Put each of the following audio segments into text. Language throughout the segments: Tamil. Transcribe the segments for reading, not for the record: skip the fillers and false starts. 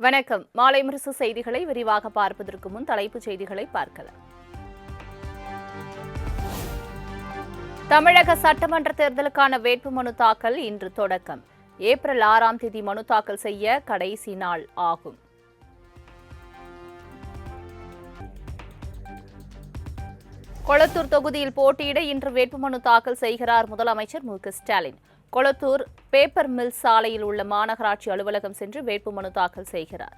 வணக்கம். மாலை முரசு செய்திகளை விரிவாக பார்ப்பதற்கு முன் தலைப்புச் செய்திகளை பார்க்கலாம். தமிழக சட்டமன்ற தேர்தலுக்கான வேட்புமனு தாக்கல் இன்று தொடக்கம். ஏப்ரல் 6ஆம் தேதி மனு தாக்கல் செய்ய கடைசி நாள் ஆகும். கொளத்தூர் தொகுதியில் போட்டியிட இன்று வேட்புமனு தாக்கல் செய்கிறார் முதலமைச்சர் மு.க.ஸ்டாலின். கொளத்தூர் பேப்பர் மில் சாலையில் உள்ள மாநகராட்சி அலுவலகம் சென்று வேட்புமனு தாக்கல் செய்கிறார்.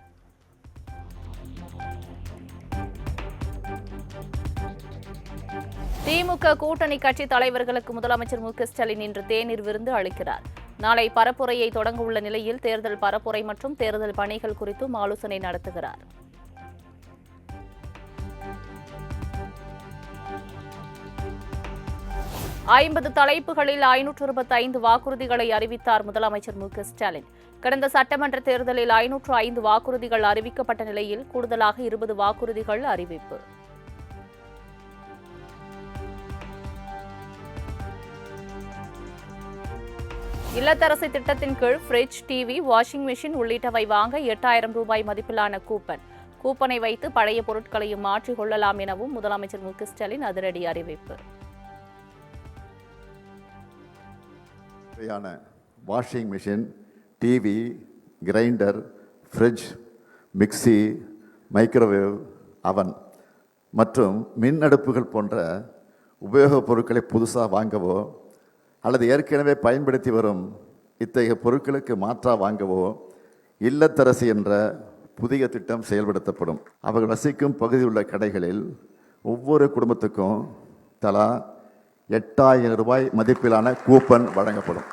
திமுக கூட்டணி கட்சி தலைவர்களுக்கு முதலமைச்சர் மு.க.ஸ்டாலின் இன்று தேநீர் விருந்து அளிக்கிறார். நாளை பரப்புரையை தொடங்க உள்ள நிலையில் தேர்தல் பரப்புரை மற்றும் தேர்தல் பணிகள் குறித்தும் ஆலோசனை நடத்துகிறார். ஐம்பது தலைப்புகளில் 525 வாக்குறுதிகளை அறிவித்தார் முதலமைச்சர் மு.க.ஸ்டாலின். கடந்த சட்டமன்ற தேர்தலில் 505 வாக்குறுதிகள் அறிவிக்கப்பட்ட நிலையில் கூடுதலாக 20 வாக்குறுதிகள் அறிவிப்பு. இல்லத்தரசி திட்டத்தின் கீழ் ஃப்ரிட்ஜ், டிவி, வாஷிங் மெஷின் உள்ளிட்டவை வாங்க 8000 ரூபாய் மதிப்பிலான கூப்பனை வைத்து பழைய பொருட்களையும் மாற்றிக் கொள்ளலாம் எனவும் முதலமைச்சர் மு.க.ஸ்டாலின் அதிரடி அறிவிப்பு. Washing machine, TV, grinder, fridge, mixie, microwave, அவன் மற்றும் மின் அடுப்புகள் போன்ற உபயோகப் பொருட்களை புதுசாக வாங்கவோ அல்லது ஏற்கனவே பயன்படுத்தி வரும் இத்தகைய பொருட்களுக்கு மாற்றாக வாங்கவோ இல்லத்தரசி என்ற புதிய திட்டம் செயல்படுத்தப்படும். அவர்கள் வசிக்கும் பகுதியில் உள்ள கடைகளில் ஒவ்வொரு குடும்பத்துக்கும் தலா 8000 ரூபாய் மதிப்பிலான கூப்பன் வழங்கப்படும்.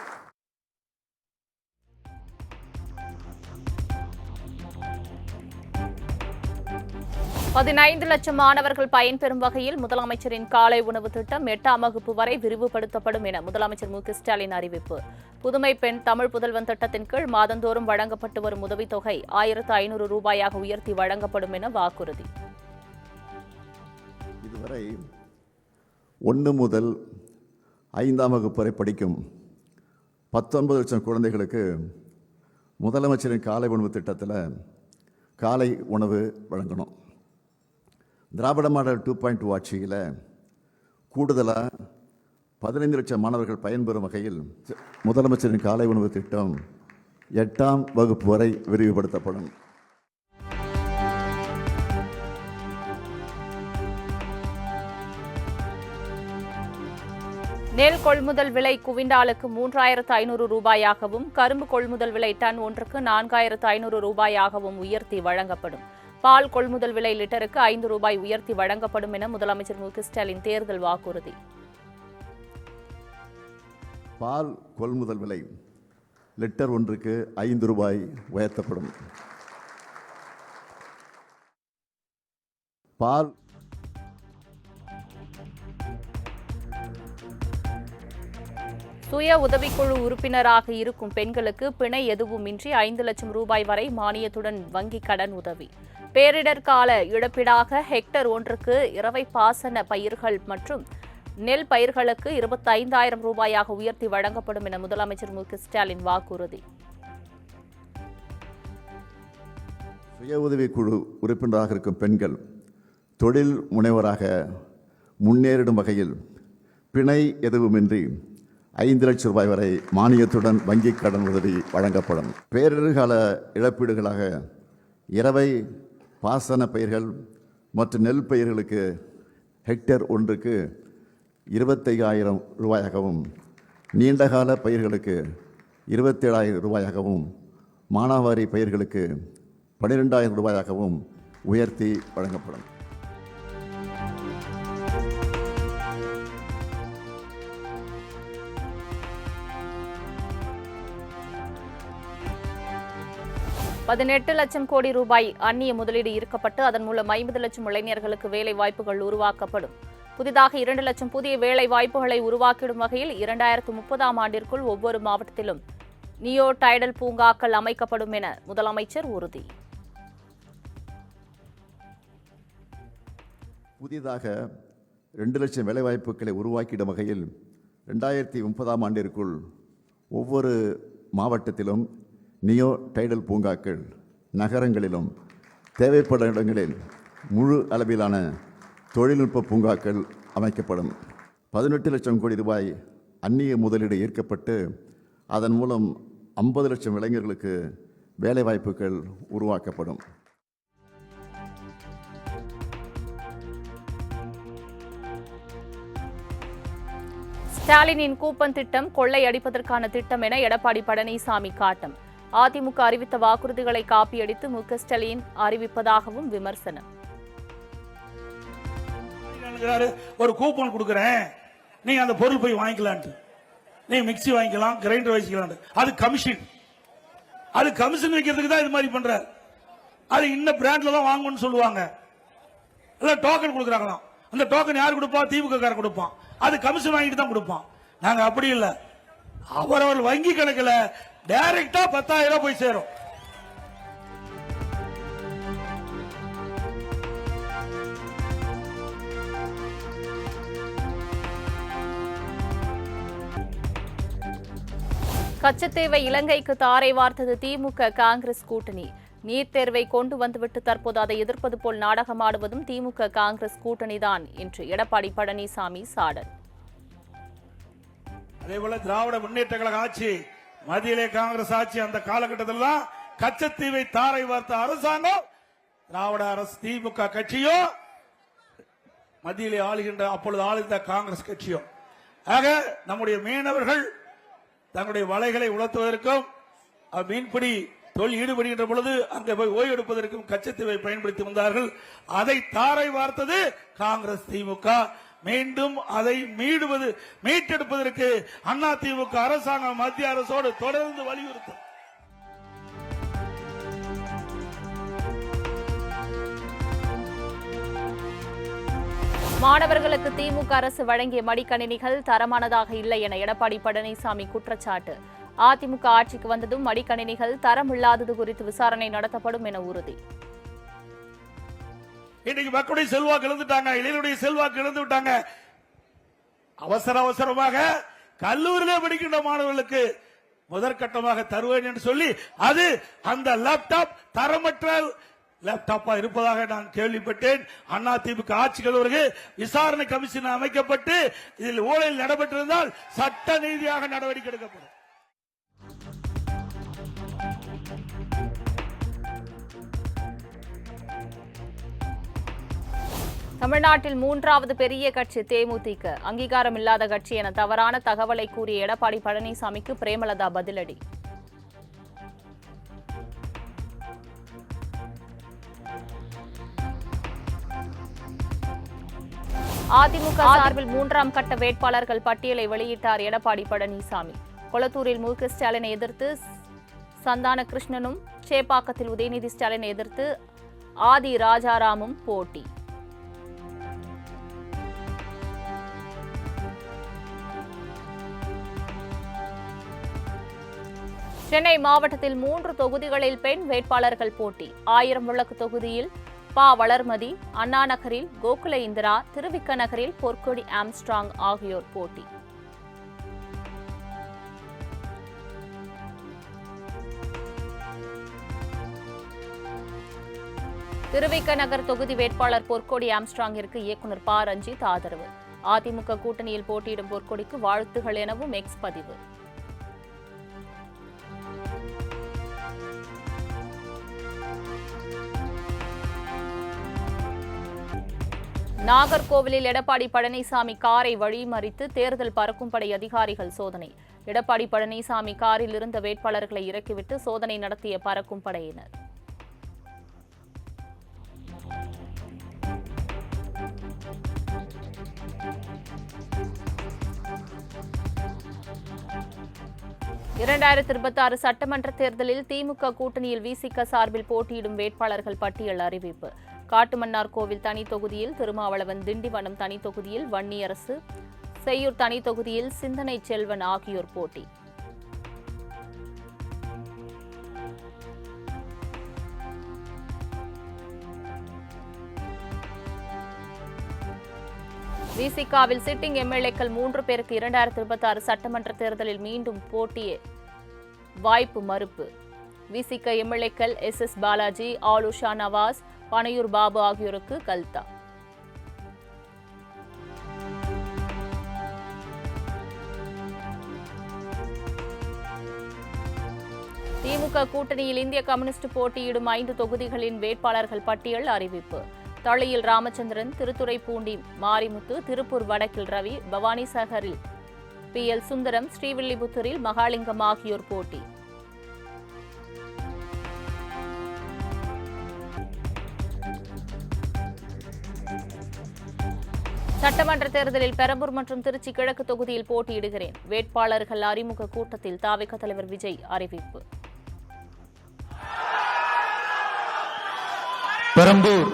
பதினைந்து லட்சம் மாணவர்கள் பயன்பெறும் வகையில் முதலமைச்சரின் காலை உணவு திட்டம் 8ஆம் வகுப்பு வரை விரிவுபடுத்தப்படும் என முதலமைச்சர் மு.க.ஸ்டாலின் அறிவிப்பு. புதுமை பெண் தமிழ் புதல்வன் திட்டத்தின் கீழ் மாதந்தோறும் வழங்கப்பட்டு வரும் உதவித்தொகை 1500 ரூபாயாக உயர்த்தி வழங்கப்படும் என வாக்குறுதி. இதுவரை 1 முதல் 5ஆம் வகுப்பு வரை படிக்கும் 19 லட்சம் குழந்தைகளுக்கு முதலமைச்சரின் காலை உணவு திட்டத்தில் காலை உணவு வழங்கணும். திராவிட மாடல் 2.2 ஆட்சியில் கூடுதலாக 15 லட்சம் மாணவர்கள் பயன்பெறும் வகையில் முதலமைச்சரின் காலை உணவு திட்டம் 8ஆம் வகுப்பு வரை விரிவுபடுத்தப்படும். நெல் கொள்முதல் விலை குவிண்டாலுக்கு 3500 ரூபாயாகவும் கரும்பு கொள்முதல் விலை டன் ஒன்றுக்கு 4500 ரூபாயாகவும் உயர்த்தி வழங்கப்படும். பால் கொள்முதல் விலை லிட்டருக்கு 5 ரூபாய் உயர்த்தி வழங்கப்படும் என முதலமைச்சர் மு.க.ஸ்டாலின் தேர்தல் வாக்குறுதி. பால் கொள்முதல் விலை லிட்டர் ஒன்றுக்கு 5 ரூபாய் உயர்த்தப்படும். பால் சுய உதவிக்குழு உறுப்பினராக இருக்கும் பெண்களுக்கு பிணை எதுவுமின்றி 5 லட்சம் ரூபாய் வரை மானியத்துடன் வங்கி கடன் உதவி. பேரிடர் கால இழப்பீடாக ஹெக்டர் ஒன்றுக்கு இரவை பாசன பயிர்கள் மற்றும் நெல் பயிர்களுக்கு 25,000 ரூபாயாக உயர்த்தி வழங்கப்படும் என முதலமைச்சர் மு.க.ஸ்டாலின் வாக்குறுதி. சுய உதவிக்குழு உறுப்பினராக இருக்கும் பெண்கள் தொழில் முனைவராக முன்னேறிடும் வகையில் பிணை எதுவுமின்றி 5 லட்சம் ரூபாய் வரை மானியத்துடன் வங்கி கடன் உதவி வழங்கப்படும். பேரிடர்கால இழப்பீடுகளாக இரவை பாசன பயிர்கள் மற்றும் நெல் பயிர்களுக்கு ஹெக்டேர் ஒன்றுக்கு 25,000 ரூபாயாகவும் நீண்டகால பயிர்களுக்கு 27,000 ரூபாயாகவும் மானாவாரி பயிர்களுக்கு 12,000 ரூபாயாகவும் உயர்த்தி வழங்கப்படும். $18 லட்சம் கோடி ரூபாய் அந்நிய முதலீடு ஈர்க்கப்பட்டு அதன் மூலம் 50 லட்சம் இளைஞர்களுக்கு வேலை வாய்ப்புகள் உருவாக்கப்படும். புதிதாக 2 லட்சம் புதிய வேலை வாய்ப்புகளை உருவாக்கிடும் வகையில் 2030ஆம் ஆண்டிற்குள் ஒவ்வொரு மாவட்டத்திலும் நியோ டைடல் பூங்காக்கள் அமைக்கப்படும் என முதலமைச்சர் உறுதி. புதிதாக 2 லட்சம் வேலைவாய்ப்புகளை உருவாக்கிடும் வகையில் 2030ஆம் ஆண்டிற்குள் ஒவ்வொரு மாவட்டத்திலும் நியோ டைடல் பூங்காக்கள் நகரங்களிலும் தேவைப்படும் இடங்களில் முழு அளவிலான தொழில்நுட்ப பூங்காக்கள் அமைக்கப்படும். 18 லட்சம் கோடி ரூபாய் அந்நிய முதலீடு ஈர்க்கப்பட்டு அதன் மூலம் 50 லட்சம் இளைஞர்களுக்கு வேலைவாய்ப்புகள் உருவாக்கப்படும். ஸ்டாலினின் கூப்பன் திட்டம் கொள்ளை அடிப்பதற்கான திட்டம் என எடப்பாடி பழனிசாமி காட்டம். அதிமுக அறிவித்த வாக்குறுதிகளை காப்பியடித்து மு.க. ஸ்டாலின் அறிவிப்பதாகவும் விமர்சனம். ஒரு கூப்பன் கொடுக்கறேன், நீங்க அந்த பொருள் போய் வாங்கிக்கலாம், நீங்க மிக்சி வாங்கிக்கலாம், கிரைண்டர் வாங்கிக்கலாம், அது கமிஷன். அது கமிஷன் வைக்கிறதுக்கு தான் இது மாதிரி பண்றாரு. அது இந்த பிராண்ட்ல தான் வாங்கணும்னு சொல்லுவாங்க. இல்ல டோக்கன் கொடுக்குறாங்களாம். அந்த டோக்கன் யார் கொடுப்பா? திமுக காரன் கொடுப்பான். அது கமிஷன் வாங்கிட்டு தான் கொடுப்பான். நாங்க அப்படி இல்ல, அவரவர் வங்கி கணக்குல டைரக்டா 10,000 ரூபாய் போய் சேரும். கச்சத்தீவை இலங்கைக்கு தாரை வார்த்தது திமுக காங்கிரஸ் கூட்டணி. நீட் தேர்வை கொண்டு வந்துவிட்டு தற்போது அதை எதிர்ப்பது போல் நாடகமாடுவதும் திமுக காங்கிரஸ் கூட்டணிதான் என்று எடப்பாடி பழனிசாமி சாடல். அதேபோல திராவிட முன்னேற்ற கழக ஆட்சி, மத்தியிலே காங்கிரஸ் ஆட்சி, அந்த காலகட்டத்தில் கச்சத்தீவை தாரை வார்த்த அரசாங்கம் திராவிட அரசு திமுக கட்சியோ, மத்தியிலே ஆளுகின்ற அப்பொழுது ஆளுகின்ற காங்கிரஸ் கட்சியோ. ஆக நம்முடைய மீனவர்கள் தங்களுடைய வலைகளை உலர்த்துவதற்கும் மீன்பிடி தொழில் ஈடுபடுகின்ற பொழுது அங்கே போய் ஓய்வு எடுப்பதற்கும் கச்சத்தீவை பயன்படுத்தி வந்தார்கள். அதை தாரை வார்த்தது காங்கிரஸ் திமுக. மீண்டும் அதை மீட்டெடுப்பதற்கு அண்ணா திமுக அரசாங்கம் மத்திய அரசோடு தொடர்ந்து வலியுறுத்தும். மாணவர்களுக்கு திமுக அரசு வழங்கிய மடிக்கணினிகள் தரமானதாக இல்லை என எடப்பாடி பழனிசாமி குற்றச்சாட்டு. அதிமுக ஆட்சிக்கு வந்ததும் மடிக்கணினிகள் தரம் இல்லாதது குறித்து விசாரணை நடத்தப்படும் என உறுதி. இன்னைக்கு மக்களுடைய செல்வாக்கு இழந்துட்டாங்க, இளைஞருடைய செல்வாக்கு இழந்து விட்டாங்க. அவசரமாக கல்லூரியிலே படிக்கின்ற மாணவர்களுக்கு முதற்கட்டமாக தருவேன் என்று சொல்லி அது அந்த லேப்டாப் தரமற்ற லேப்டாப்பா இருப்பதாக நான் கேள்விப்பட்டேன். அண்ணா திமுக ஆட்சிகள் விசாரணை கமிஷன் அமைக்கப்பட்டு இதில் ஊழல் நடைபெற்றிருந்தால் சட்ட ரீதியாக நடவடிக்கை எடுக்கப்படும். தமிழ்நாட்டில் 3வது பெரிய கட்சி தேமுதிக. அங்கீகாரம் இல்லாத கட்சி என தவறான தகவலை கூறிய எடப்பாடி பழனிசாமிக்கு பிரேமலதா பதிலடி. அதிமுக சார்பில் 3ஆம் கட்ட வேட்பாளர்கள் பட்டியலை வெளியிட்டார் எடப்பாடி பழனிசாமி. கொளத்தூரில் மு.க. ஸ்டாலினை எதிர்த்து சந்தான கிருஷ்ணனும், சேப்பாக்கத்தில் உதயநிதி ஸ்டாலினை எதிர்த்து ஆதி ராஜாராமும் போட்டி. சென்னை மாவட்டத்தில் 3 தொகுதிகளில் பெண் வேட்பாளர்கள் போட்டி. 1000 விளக்கு தொகுதியில் பா. வளர்மதி, அண்ணா நகரில் கோகுல இந்திரா, திருவிக்க நகரில் பொற்கொடி ஆம்ஸ்ட்ராங் ஆகியோர் போட்டி. திருவிக்க நகர் தொகுதி வேட்பாளர் பொற்கொடி ஆம்ஸ்ட்ராங்கிற்கு இயக்குநர் ப. ரஞ்சித் ஆதரவு. அதிமுக கூட்டணியில் போட்டியிடும் பொற்கொடிக்கு வாழ்த்துகள் எனவும் எக்ஸ் பதிவு. நாகர்கோவிலில் எடப்பாடி பழனிசாமி காரை வழிமறித்து தேர்தல் பறக்கும் படை அதிகாரிகள் சோதனை. எடப்பாடி பழனிசாமி காரில் இருந்த வேட்பாளர்களை இறக்கிவிட்டு சோதனை நடத்திய பறக்கும் படையினர். (2026) சட்டமன்ற தேர்தலில் திமுக கூட்டணியில் விசிக சார்பில் போட்டியிடும் வேட்பாளர்கள் பட்டியல் அறிவிப்பு. காட்டுமன்னார்கோவில் தனி தொகுதியில் திருமாவளவன், திண்டிவனம் தனி தொகுதியில் வன்னியரசு, செய்யூர் தனி தொகுதியில் சிந்தனை செல்வன் ஆகியோர் போட்டி. விசிகாவில் சிட்டிங் எம்எல்ஏக்கள் 3 பேருக்கு 2026 சட்டமன்ற தேர்தலில் மீண்டும் போட்டியே வாய்ப்பு மறுப்பு. விசிக எம்எல்ஏக்கள் எஸ் பாலாஜி, ஆலுஷா நவாஸ், பனையூர் பாபு ஆகியோருக்கு கல்தா. திமுக கூட்டணியில் இந்திய கம்யூனிஸ்ட் போட்டியிடும் 5 தொகுதிகளின் வேட்பாளர்கள் பட்டியல் அறிவிப்பு. தளியில் ராமச்சந்திரன், திருத்துறைப்பூண்டி மாரிமுத்து, திருப்பூர் வடக்கில் ரவி, பவானிசாகரில் PL சுந்தரம், ஸ்ரீவில்லிபுத்தூரில் மகாலிங்கம் ஆகியோர் போட்டி. சட்டமன்ற தேர்தலில் பெரம்பூர் மற்றும் திருச்சி கிழக்கு தொகுதியில் போட்டியிடுகிறேன். வேட்பாளர்கள் அறிமுக கூட்டத்தில் தாவேகா தலைவர் விஜய் அறிவிப்பு. பெரம்பூர்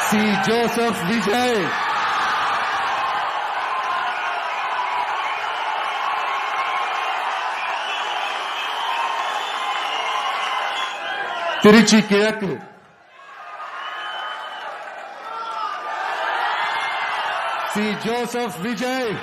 சி. ஜோசப் விஜய், திருச்சி கிழக்கு சி. ஜோசப் விஜய்,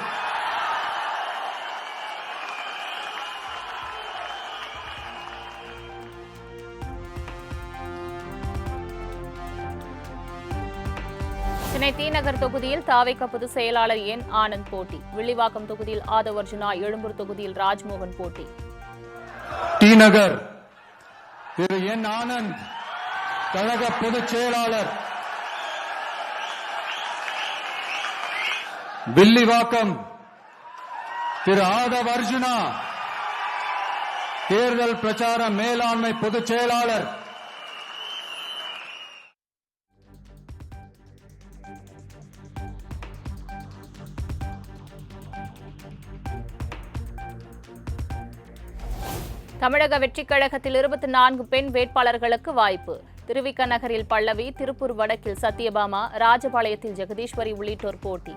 சென்னை தீநகர் தொகுதியில் தாவேகா பொதுச் செயலாளர் என் ஆனந்த் போட்டி. வில்லிவாக்கம் தொகுதியில் ஆதவ் அர்ஜுனா, எழும்பூர் தொகுதியில் ராஜ்மோகன் போட்டி. தீநகர் திரு என் ஆனந்த் கழக பொதுச் செயலாளர். வில்லிவாக்கம் திரு ஆதவ் அர்ஜுனா தேர்தல் பிரச்சார மேலாண்மை பொதுச் செயலாளர். தமிழக வெற்றிக் கழகத்தில் 24 பெண் வேட்பாளர்களுக்கு வாய்ப்பு. திருவிக நகரில் பல்லவி, திருப்பூர் வடக்கில் சத்யபாமா, ராஜபாளையத்தில் ஜெகதீஸ்வரி உள்ளிட்டோர் போட்டி.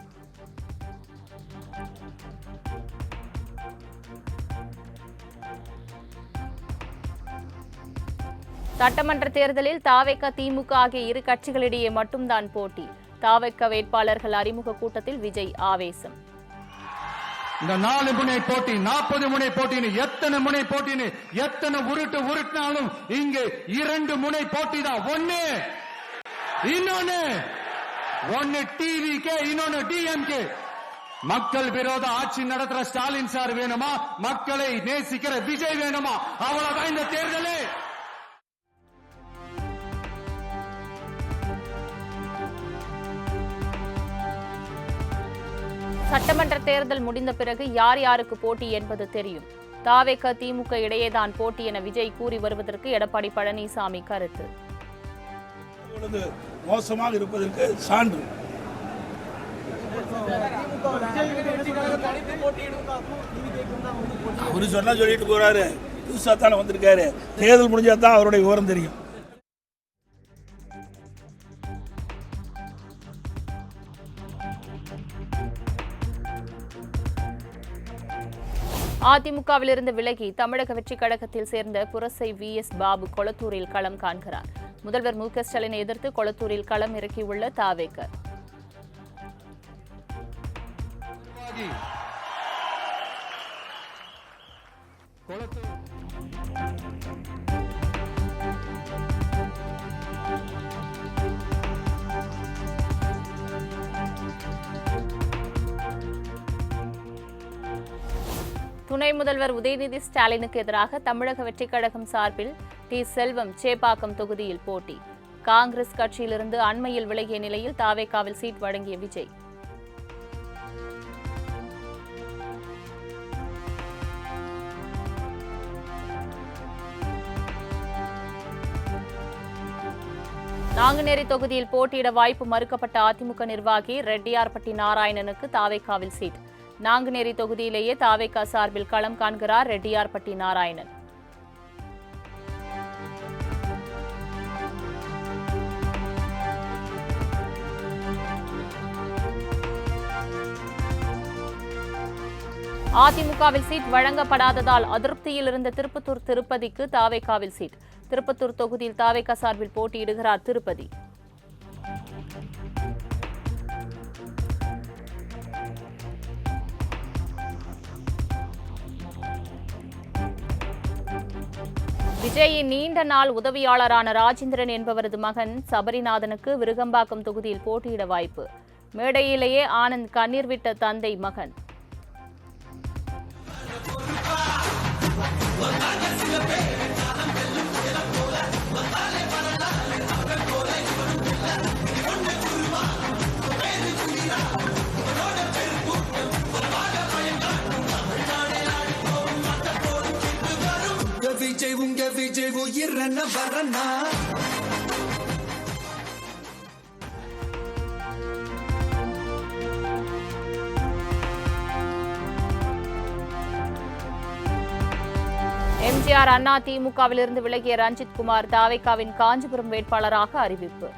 சட்டமன்ற தேர்தலில் தாவேகா திமுக ஆகிய இரு கட்சிகளிடையே மட்டும்தான் போட்டி. தாவேகா வேட்பாளர்கள் அறிமுக கூட்டத்தில் விஜய் ஆவேசம். இந்த 4 முனை போட்டி, 40 முனை போட்டின்னு எத்தனை முனை போட்டின்னு எத்தனை உருட்டினாலும் இங்கு 2 முனை போட்டி தான். ஒன்னு டிவிகே, இன்னொன்னு டிஎம்கே. மக்கள் விரோத ஆட்சி நடத்துற ஸ்டாலின் சார் வேணுமா, மக்களை நேசிக்கிற விஜய் வேணுமா? அவ்வளவுதான் இந்த தேர்தலே. சட்டமன்ற தேர்தல் முடிந்த பிறகு யார் யாருக்கு போட்டி என்பது தெரியும். தாவேகா திமுக இடையேதான் போட்டி என விஜய் கூறி வருவதற்கு எடப்பாடி பழனிசாமி கருத்து. மோசமாக இருப்பதற்கு சான்று. அவரு சொன்னா சொல்லிட்டு போறாரு, புதுசா தானே வந்திருக்காரு. தேர்தல் முடிஞ்சாதான் அவருடைய விவரம் தெரியும். அதிமுகவிலிருந்து விலகி தமிழக வெற்றிக் கழகத்தில் சேர்ந்த புரசை VS பாபு கொளத்தூரில் களம் காண்கிறார். முதல்வர் மு.க. ஸ்டாலினை எதிர்த்து கொளத்தூரில் களம் இறக்கியுள்ள தாவேகா. துணை முதல்வர் உதயநிதி ஸ்டாலினுக்கு எதிராக தமிழக வெற்றிக் கழகம் சார்பில் டி. செல்வம் சேப்பாக்கம் தொகுதியில் போட்டி. காங்கிரஸ் கட்சியிலிருந்து அண்மையில் விலகிய நிலையில் தாவேகாவில் சீட் வழங்கிய விஜய். நாங்குநேரி தொகுதியில் போட்டியிட வாய்ப்பு மறுக்கப்பட்ட அதிமுக நிர்வாகி ரெட்டியார்பட்டி நாராயணனுக்கு தாவேகாவில் சீட். நாங்குநேரி தொகுதியிலேயே தாவேகா சார்பில் களம் காண்கிறார் ரெட்டியார்பட்டி நாராயணன். அதிமுகவில் சீட் வழங்கப்படாததால் அதிருப்தியில் இருந்த திருப்பத்தூர் திருப்பதிக்கு தாவேகாவில் சீட். திருப்பத்தூர் தொகுதியில் தாவேகா சார்பில் போட்டியிடுகிறார் திருப்பதி. விஜயின் நீண்ட நாள் உதவியாளரான ராஜேந்திரன் என்பவரது மகன் சபரிநாதனுக்கு விருகம்பாக்கம் தொகுதியில் போட்டியிட வாய்ப்பு. மேடையிலேயே ஆனந்த் கண்ணீர் விட்ட தந்தை மகன். விஜய் உயிரன வரனா எம்ஜிஆர் அண்ணா திமுகவிலிருந்து விலகிய ரஞ்சித் குமார் தாவேகாவின் காஞ்சிபுரம் வேட்பாளராக அறிவிப்பு.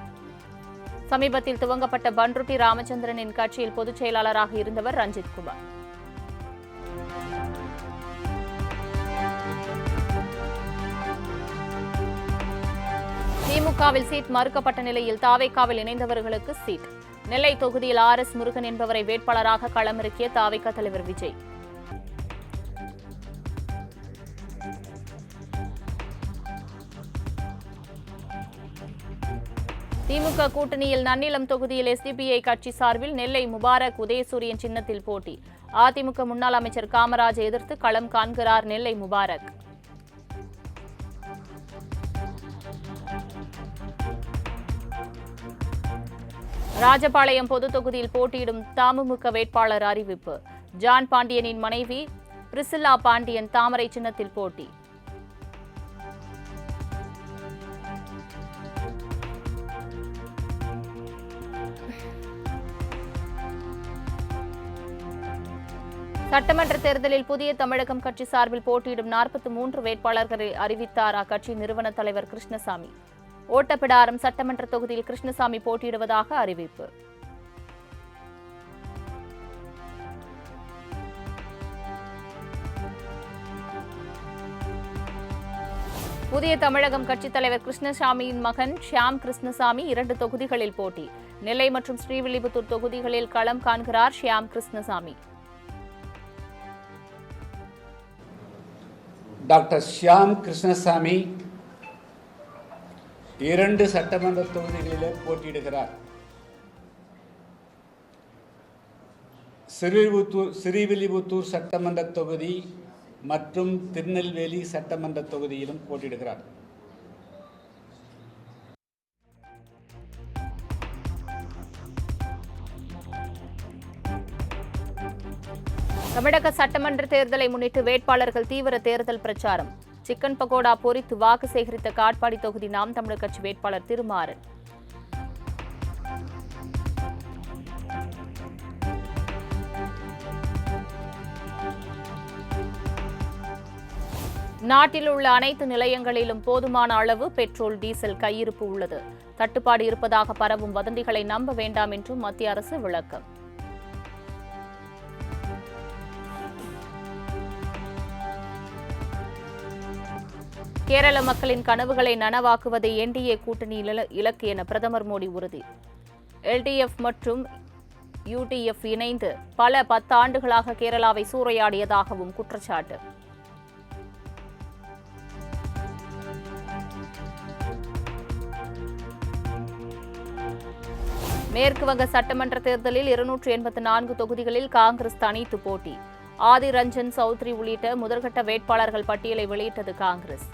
சமீபத்தில் துவங்கப்பட்ட பன்ருட்டி ராமச்சந்திரனின் கட்சியில் பொதுச் செயலாளராக இருந்தவர் ரஞ்சித் குமார். திமுகவில் சீட் மறுக்கப்பட்ட நிலையில் தாவேகாவில் இணைந்தவர்களுக்கு சீட். நெல்லை தொகுதியில் RS முருகன் என்பவரை வேட்பாளராக களமிறக்கிய தாவேகா தலைவர் விஜய். திமுக கூட்டணியில் நன்னிலம் தொகுதியில் SDPI கட்சி சார்பில் நெல்லை முபாரக் உதயசூரியன் சின்னத்தில் போட்டி. அதிமுக முன்னாள் அமைச்சர் காமராஜை எதிர்த்து களம் காண்கிறார் நெல்லை முபாரக். ராஜபாளையம் பொது தொகுதியில் போட்டியிடும் தமுமுக வேட்பாளர் அறிவிப்பு. ஜான் பாண்டியனின் மனைவி பிரிசில்லா பாண்டியன் தாமரை சின்னத்தில் போட்டி. சட்டமன்ற தேர்தலில் புதிய தமிழகம் கட்சி சார்பில் போட்டியிடும் 43 வேட்பாளர்களை அறிவித்தார் அக்கட்சி நிறுவன தலைவர் கிருஷ்ணசாமி. ஓட்டப்பிடாரம் சட்டமன்ற தொகுதியில் கிருஷ்ணசாமி போட்டியிடுவதாக அறிவிப்பு. புதிய தமிழகம் கட்சித் தலைவர் கிருஷ்ணசாமியின் மகன் ஷியாம் கிருஷ்ணசாமி 2 தொகுதிகளில் போட்டி. நெல்லை மற்றும் ஸ்ரீவில்லிபுத்தூர் தொகுதிகளில் களம் காண்கிறார் ஷியாம் கிருஷ்ணசாமி. டாக்டர் ஷியாம் கிருஷ்ணசாமி 2 சட்டமன்ற தொகுதிகளிலே போட்டியிடுகிறார். ஸ்ரீவில்லிபுத்தூர் சட்டமன்ற தொகுதி மற்றும் திருநெல்வேலி சட்டமன்ற தொகுதியிலும் போட்டியிடுகிறார். தமிழக சட்டமன்ற தேர்தலை முன்னிட்டு வேட்பாளர்கள் தீவிர தேர்தல் பிரச்சாரம். சிக்கன் பகோடா பொரித்து வாக்கு சேகரித்த காட்பாடி தொகுதி நாம் தமிழர் கட்சி வேட்பாளர் திருமாறன். நாட்டில் உள்ள அனைத்து நிலையங்களிலும் போதுமான அளவு பெட்ரோல் டீசல் கையிருப்பு உள்ளது. தட்டுப்பாடு இருப்பதாக பரவும் வதந்திகளை நம்ப வேண்டாம் என்றும் மத்திய அரசு விளக்கம். கேரள மக்களின் கனவுகளை நனவாக்குவதை NDA கூட்டணி இலக்கு என பிரதமர் மோடி உறுதி. LDF மற்றும் UDF இணைந்து பல 10 ஆண்டுகளாக கேரளாவை சூறையாடியதாகவும் குற்றச்சாட்டு. மேற்கு வங்க சட்டமன்ற தேர்தலில் 284 தொகுதிகளில் காங்கிரஸ் தனித்து போட்டி. ஆதிர் ரஞ்சன் சௌத்ரி உள்ளிட்ட முதற்கட்ட வேட்பாளர்கள் பட்டியலை வெளியிட்டது காங்கிரஸ்.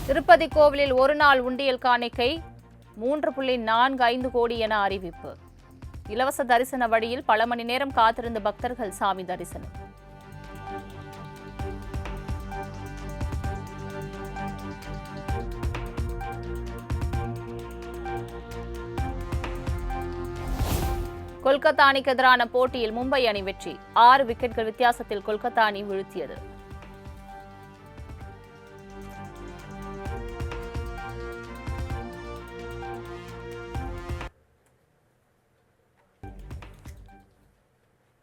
திருப்பதி கோவிலில் ஒரு நாள் உண்டியல் காணிக்கை 3.45 கோடி என அறிவிப்பு. இலவச தரிசன வழியில் பல மணி நேரம் காத்திருந்த பக்தர்கள் சாமி தரிசனம். கொல்கத்தா அணிக்கு எதிரான போட்டியில் மும்பை அணி வெற்றி. 6 விக்கெட்கள் வித்தியாசத்தில் கொல்கத்தா அணி வீழ்த்தியது.